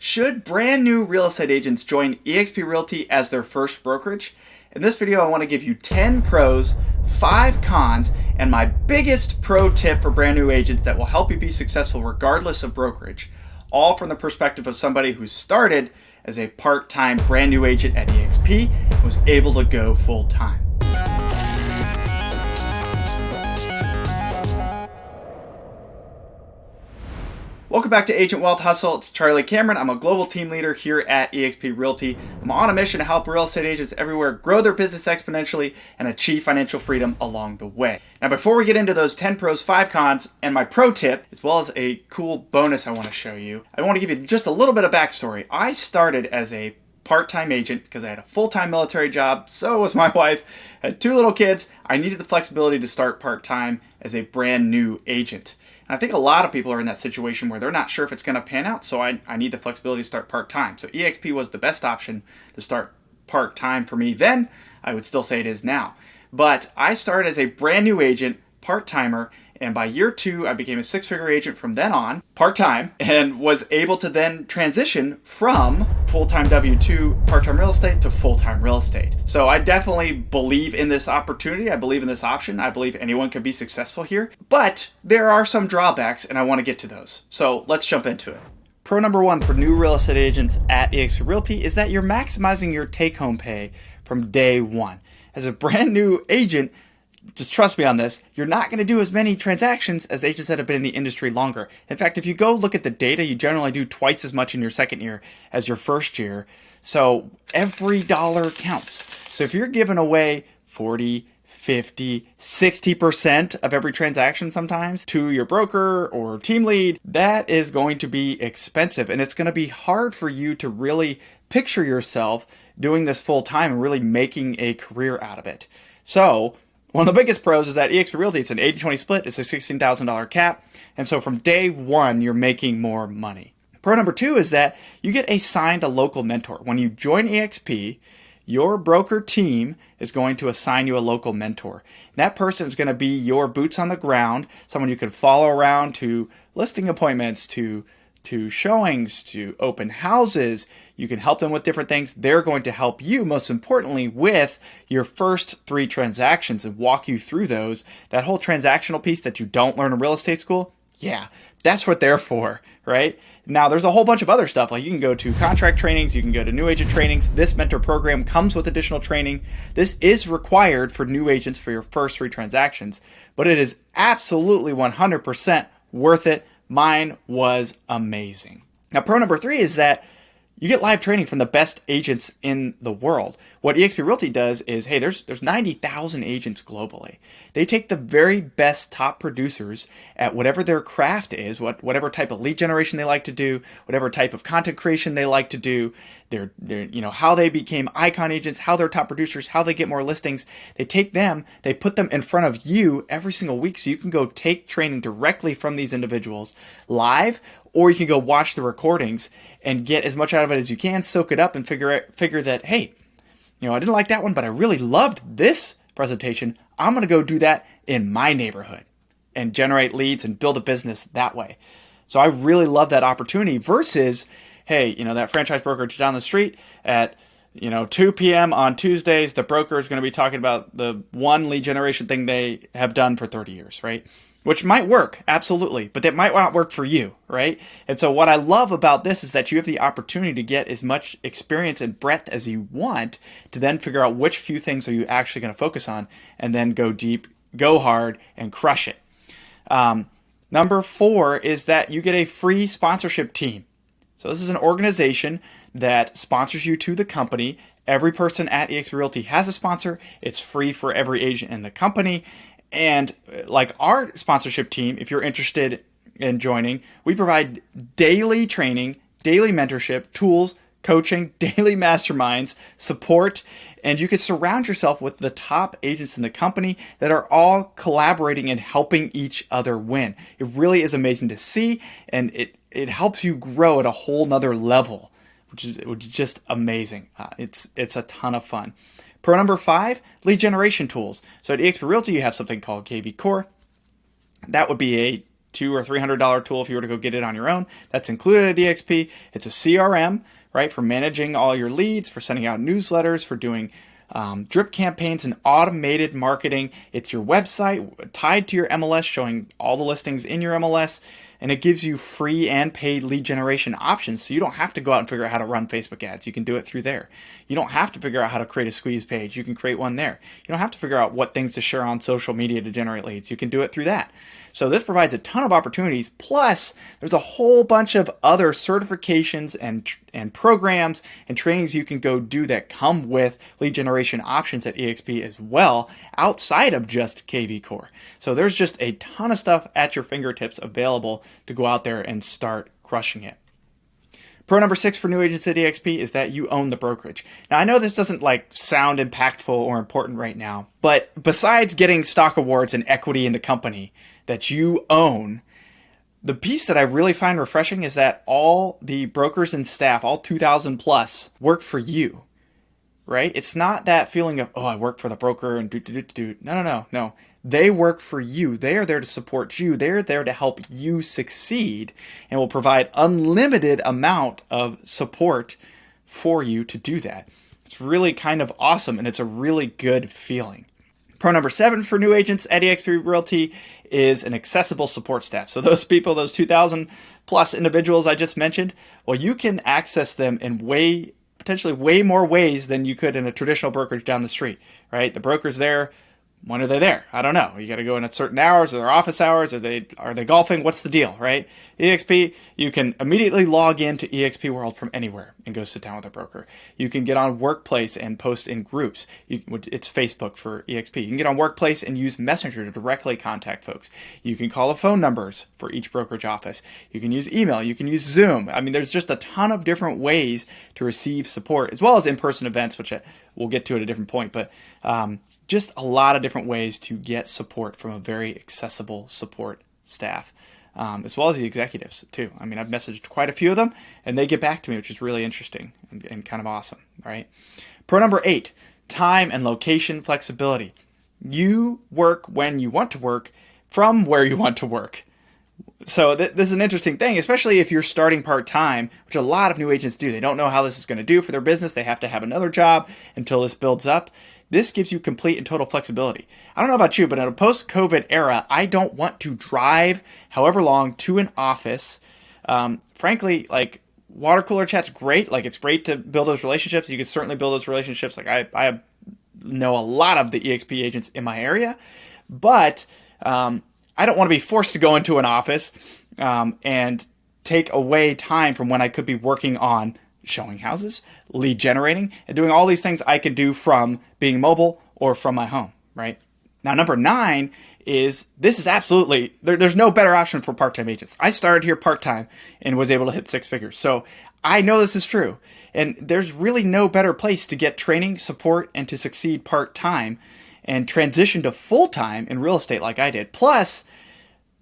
Should brand new real estate agents join eXp Realty as their first brokerage? In this video, I want to give you 10 pros, 5 cons, and my biggest pro tip for brand new agents that will help you be successful regardless of brokerage. All from the perspective of somebody who started as a part-time brand new agent at eXp and was able to go full-time. Welcome back to Agent Wealth Hustle. It's Charlie Cameron. I'm a global team leader here at eXp Realty. I'm on a mission to help real estate agents everywhere grow their business exponentially and achieve financial freedom along the way. Now, before we get into those 10 pros, 5 cons, and my pro tip, as well as a cool bonus I want to show you, I want to give you just a little bit of backstory. I started as a part-time agent because I had a full-time military job. So was my wife. I had 2 little kids. I needed the flexibility to start part-time as a brand new agent. I think a lot of people are in that situation where they're not sure if it's going to pan out, so I need the flexibility to start part-time. So eXp was the best option to start part-time for me then. I would still say it is now. But I started as a brand new agent, part-timer, and by year 2, I became a 6-figure agent from then on, part-time, and was able to then transition from full-time W-2 part-time real estate to full-time real estate. So I definitely believe in this opportunity. I believe in this option. I believe anyone can be successful here. But there are some drawbacks, and I want to get to those. So let's jump into it. Pro number 1 for new real estate agents at eXp Realty is that you're maximizing your take-home pay from day 1. As a brand new agent, just trust me on this, you're not going to do as many transactions as agents that have been in the industry longer. In fact, if you go look at the data, you generally do twice as much in your second year as your first year. So every dollar counts. So if you're giving away 40, 50, 60% of every transaction sometimes to your broker or team lead, that is going to be expensive. And it's going to be hard for you to really picture yourself doing this full time and really making a career out of it. So one of the biggest pros is that eXp Realty, it's an 80-20 split, it's a $16,000 cap, and so from day 1, you're making more money. Pro number 2 is that you get assigned a local mentor. When you join eXp, your broker team is going to assign you a local mentor. That person is going to be your boots on the ground, someone you can follow around to listing appointments, to showings, to open houses. You can help them with different things. They're going to help you, most importantly, with your first 3 transactions and walk you through those. That whole transactional piece that you don't learn in real estate school, yeah, that's what they're for, right? Now, there's a whole bunch of other stuff. Like you can go to contract trainings, you can go to new agent trainings. This mentor program comes with additional training. This is required for new agents for your first 3 transactions, but it is absolutely 100% worth it. Mine was amazing. Now, pro number 3 is that you get live training from the best agents in the world. What eXp Realty does is, hey, there's 90,000 agents globally. They take the very best top producers at whatever their craft is, whatever type of lead generation they like to do, whatever type of content creation they like to do, their how they became icon agents, how they're top producers, how they get more listings. They take them, they put them in front of you every single week so you can go take training directly from these individuals live, or you can go watch the recordings and get as much out of it as you can, soak it up, and figure that, hey, I didn't like that one, but I really loved this presentation. I'm going to go do that in my neighborhood and generate leads and build a business that way. So I really love that opportunity versus, hey, that franchise brokerage down the street at 2 p.m. on Tuesdays, the broker is going to be talking about the one lead generation thing they have done for 30 years, right? Which might work, absolutely, but that might not work for you, right? And so what I love about this is that you have the opportunity to get as much experience and breadth as you want to then figure out which few things are you actually going to focus on and then go deep, go hard, and crush it. Number 4 is that you get a free sponsorship team. So this is an organization that sponsors you to the company. Every person at eXp Realty has a sponsor. It's free for every agent in the company. And like our sponsorship team, if you're interested in joining, we provide daily training, daily mentorship, tools, coaching, daily masterminds, support, and you can surround yourself with the top agents in the company that are all collaborating and helping each other win. It really is amazing to see, and it helps you grow at a whole nother level, which is just amazing. It's a ton of fun. Pro number 5, lead generation tools. So at eXp Realty, you have something called KV Core. That would be a $200 or $300 tool if you were to go get it on your own. That's included at eXp. It's a CRM, right, for managing all your leads, for sending out newsletters, for doing drip campaigns and automated marketing. It's your website tied to your MLS, showing all the listings in your MLS, and it gives you free and paid lead generation options. So you don't have to go out and figure out how to run Facebook ads. You can do it through there. You don't have to figure out how to create a squeeze page. You can create one there. You don't have to figure out what things to share on social media to generate leads. You can do it through that. So this provides a ton of opportunities. Plus, there's a whole bunch of other certifications and programs and trainings you can go do that come with lead generation options at eXp as well, outside of just KV Core. So there's just a ton of stuff at your fingertips available to go out there and start crushing it. Pro number 6 for new agents at eXp is that you own the brokerage. Now, I know this doesn't sound impactful or important right now, but besides getting stock awards and equity in the company that you own, the piece that I really find refreshing is that all the brokers and staff, all 2,000 plus, work for you, right? It's not that feeling of, oh, I work for the broker and do. No. They work for you. They are there to support you. They're there to help you succeed and will provide unlimited amount of support for you to do that. It's really kind of awesome, and it's a really good feeling. Pro number 7 for new agents at eXp Realty is an accessible support staff. So those people, those 2,000 plus individuals I just mentioned, well, you can access them in potentially way more ways than you could in a traditional brokerage down the street, right? The broker's there. When are they there? I don't know. You got to go in at certain hours. Are their office hours? Are they golfing? What's the deal, right? eXp, you can immediately log into eXp World from anywhere and go sit down with a broker. You can get on Workplace and post in groups. It's Facebook for eXp. You can get on Workplace and use Messenger to directly contact folks. You can call the phone numbers for each brokerage office. You can use email. You can use Zoom. I mean, there's just a ton of different ways to receive support, as well as in-person events, which we'll get to at a different point. But just a lot of different ways to get support from a very accessible support staff, as well as the executives too. I mean, I've messaged quite a few of them and they get back to me, which is really interesting and kind of awesome, right? Pro number 8, time and location flexibility. You work when you want to work from where you want to work. So this is an interesting thing, especially if you're starting part-time, which a lot of new agents do. They don't know how this is going to do for their business. They have to have another job until this builds up. This gives you complete and total flexibility. I don't know about you, but in a post-COVID era, I don't want to drive however long to an office. Frankly, water cooler chat's great. It's great to build those relationships. You can certainly build those relationships. I know a lot of the eXp agents in my area, but I don't want to be forced to go into an office and take away time from when I could be working on showing houses, lead generating, and doing all these things I can do from being mobile or from my home, right? Now, number 9 is, this is absolutely, there's no better option for part-time agents. I started here part-time and was able to hit 6 figures. So I know this is true. And there's really no better place to get training, support, and to succeed part-time and transition to full-time in real estate like I did. Plus,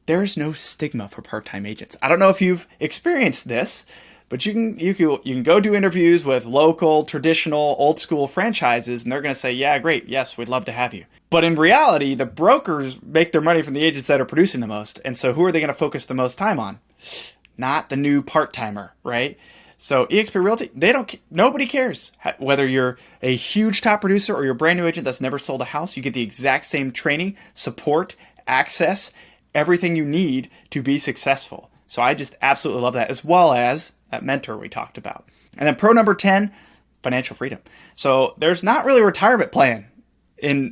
there's no stigma for part-time agents. I don't know if you've experienced this, but you can go do interviews with local, traditional, old school franchises, and they're going to say, yeah, great, yes, we'd love to have you. But in reality, the brokers make their money from the agents that are producing the most. And so who are they going to focus the most time on? Not the new part-timer, right? So eXp Realty, nobody cares whether you're a huge top producer or you're a brand new agent that's never sold a house. You get the exact same training, support, access, everything you need to be successful. So I just absolutely love that, as well as that mentor we talked about. And then pro number 10, financial freedom. So there's not really a retirement plan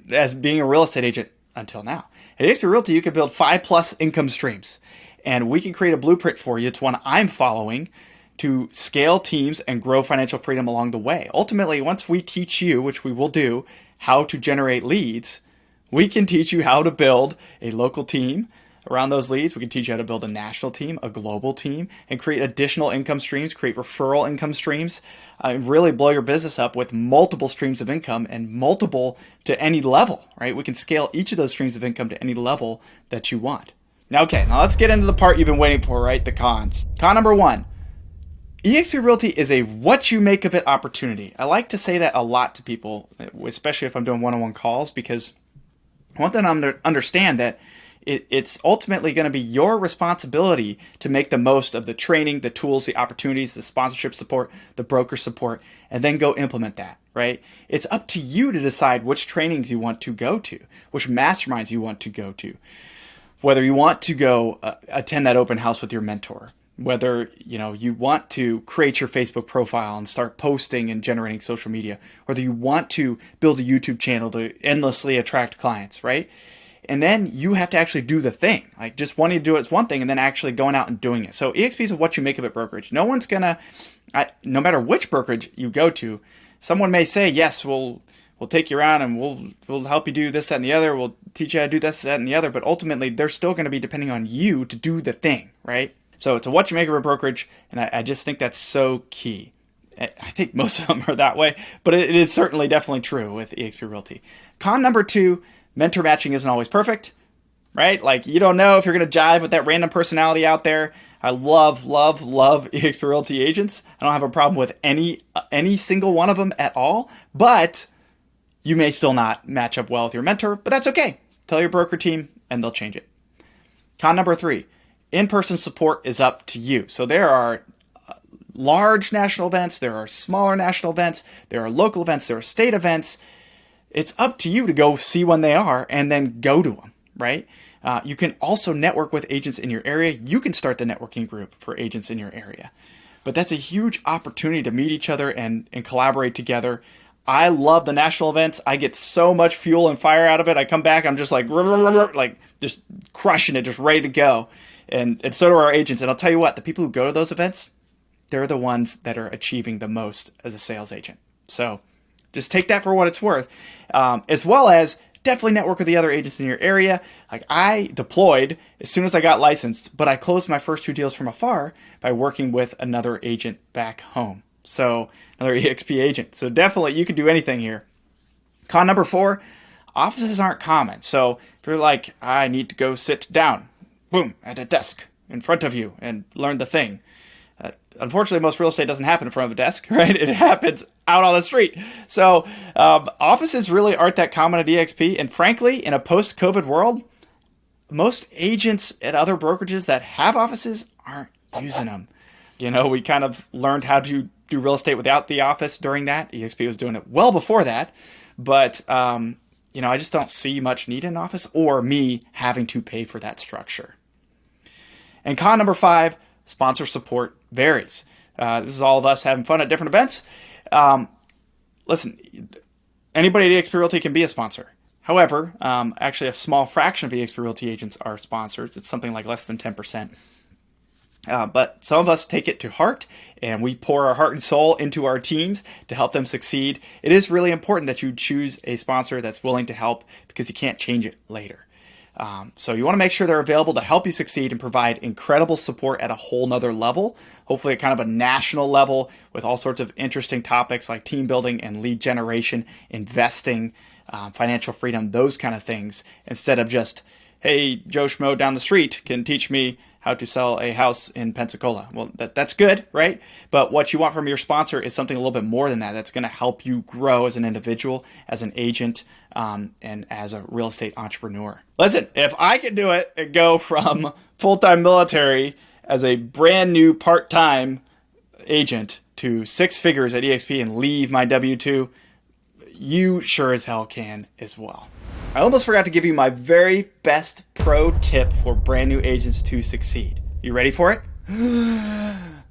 as being a real estate agent until now. At eXp Realty, you can build 5+ income streams, and we can create a blueprint for you. It's one I'm following to scale teams and grow financial freedom along the way. Ultimately, once we teach you, which we will do, how to generate leads, we can teach you how to build a local team around those leads. We can teach you how to build a national team, a global team, and create additional income streams, create referral income streams, and really blow your business up with multiple streams of income and multiple to any level, right? We can scale each of those streams of income to any level that you want. Now let's get into the part you've been waiting for, right? The cons. Con number 1, eXp Realty is a what you make of it opportunity. I like to say that a lot to people, especially if I'm doing one-on-one calls, because I want them to understand that It's ultimately going to be your responsibility to make the most of the training, the tools, the opportunities, the sponsorship support, the broker support, and then go implement that, right? It's up to you to decide which trainings you want to go to, which masterminds you want to go to, whether you want to go attend that open house with your mentor, whether you want to create your Facebook profile and start posting and generating social media, whether you want to build a YouTube channel to endlessly attract clients, right? And then you have to actually do the thing. Like, just wanting to do it is one thing, and then actually going out and doing it. So EXP is what you make of it brokerage. No one's gonna, no matter which brokerage you go to, someone may say, yes, we'll take you around and we'll help you do this, that, and the other. We'll teach you how to do this, that, and the other. But ultimately, they're still going to be depending on you to do the thing, right? So it's a what you make of a brokerage, and I just think that's so key. I think most of them are that way, but it is certainly definitely true with eXp Realty. Con number 2, mentor matching isn't always perfect, right? Like, you don't know if you're going to jive with that random personality out there. I love eXp Realty agents. I don't have a problem with any single one of them at all, but you may still not match up well with your mentor, but that's okay. Tell your broker team and they'll change it. Con number 3, in-person support is up to you. So there are large national events, there are smaller national events, there are local events, there are state events. It's up to you to go see when they are and then go to them, right? You can also network with agents in your area. You can start the networking group for agents in your area. But that's a huge opportunity to meet each other and collaborate together. I love the national events. I get so much fuel and fire out of it. I come back, I'm just like just crushing it, just ready to go. And so do our agents. And I'll tell you what, the people who go to those events, they're the ones that are achieving the most as a sales agent. So just take that for what it's worth, as well as definitely network with the other agents in your area. Like, I deployed as soon as I got licensed, but I closed my first 2 deals from afar by working with another agent back home. So another eXp agent. So definitely you can do anything here. Con number 4, offices aren't common. So if you're like, I need to go sit down, boom, at a desk in front of you and learn the thing. Unfortunately, most real estate doesn't happen in front of a desk, right? It happens out on the street. So offices really aren't that common at eXp. And frankly, in a post-COVID world, most agents at other brokerages that have offices aren't using them. We kind of learned how to do real estate without the office during that. eXp was doing it well before that. But, I just don't see much need in an office or me having to pay for that structure. And con number 5, sponsor support varies. This is all of us having fun at different events. Listen, anybody at eXp Realty can be a sponsor. However, actually a small fraction of eXp Realty agents are sponsors. It's something like less than 10%. But some of us take it to heart and we pour our heart and soul into our teams to help them succeed. It is really important that you choose a sponsor that's willing to help because you can't change it later. So you want to make sure they're available to help you succeed and provide incredible support at a whole nother level, hopefully at kind of a national level with all sorts of interesting topics like team building and lead generation, investing, financial freedom, those kind of things, instead of just, hey, Joe Schmo down the street can teach me how to sell a house in Pensacola. Well, that's good, right? But what you want from your sponsor is something a little bit more than that. That's going to help you grow as an individual, as an agent, and as a real estate entrepreneur. Listen, if I can do it and go from full-time military as a brand new part-time agent to 6 figures at eXp and leave my W-2, you sure as hell can as well. I almost forgot to give you my very best pro tip for brand new agents to succeed. You ready for it?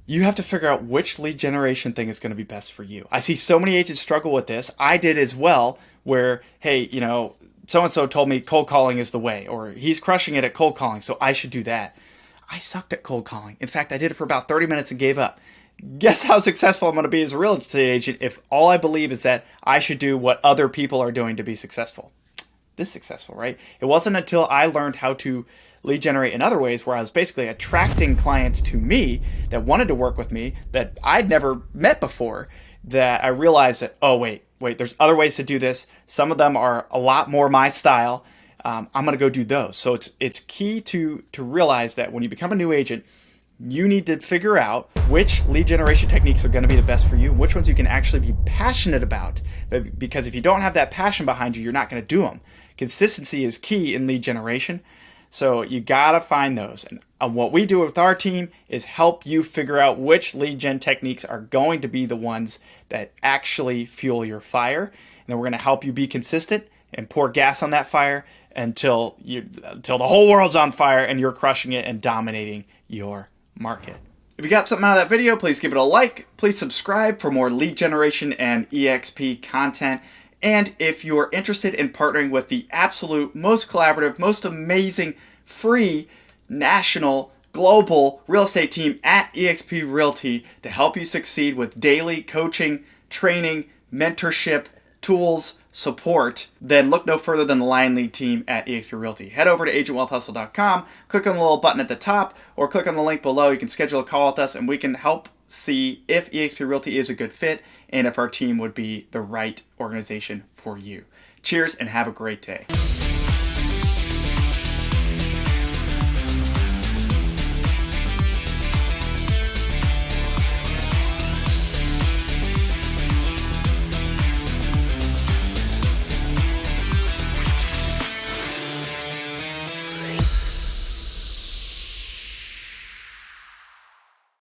You have to figure out which lead generation thing is going to be best for you. I see so many agents struggle with this. I did as well, where, hey, so-and-so told me cold calling is the way, or he's crushing it at cold calling, so I should do that. I sucked at cold calling. In fact, I did it for about 30 minutes and gave up. Guess how successful I'm going to be as a real estate agent if all I believe is that I should do what other people are doing to be successful. This successful, right? It wasn't until I learned how to lead generate in other ways where I was basically attracting clients to me that wanted to work with me that I'd never met before that I realized that, oh, wait, there's other ways to do this. Some of them are a lot more my style. I'm going to go do those. So it's key to realize that when you become a new agent, you need to figure out which lead generation techniques are going to be the best for you, which ones you can actually be passionate about. Because if you don't have that passion behind you, you're not going to do them. Consistency is key in lead generation. So you gotta find those. And what we do with our team is help you figure out which lead gen techniques are going to be the ones that actually fuel your fire. And then we're gonna help you be consistent and pour gas on that fire until the whole world's on fire and you're crushing it and dominating your market. If you got something out of that video, please give it a like. Please subscribe for more lead generation and EXP content. And if you're interested in partnering with the absolute most collaborative, most amazing, free, national, global real estate team at eXp Realty to help you succeed with daily coaching, training, mentorship, tools, support, then look no further than the Lion Lead team at eXp Realty. Head over to agentwealthhustle.com, click on the little button at the top, or click on the link below. You can schedule a call with us, and we can help see if eXp Realty is a good fit and if our team would be the right organization for you. Cheers and have a great day.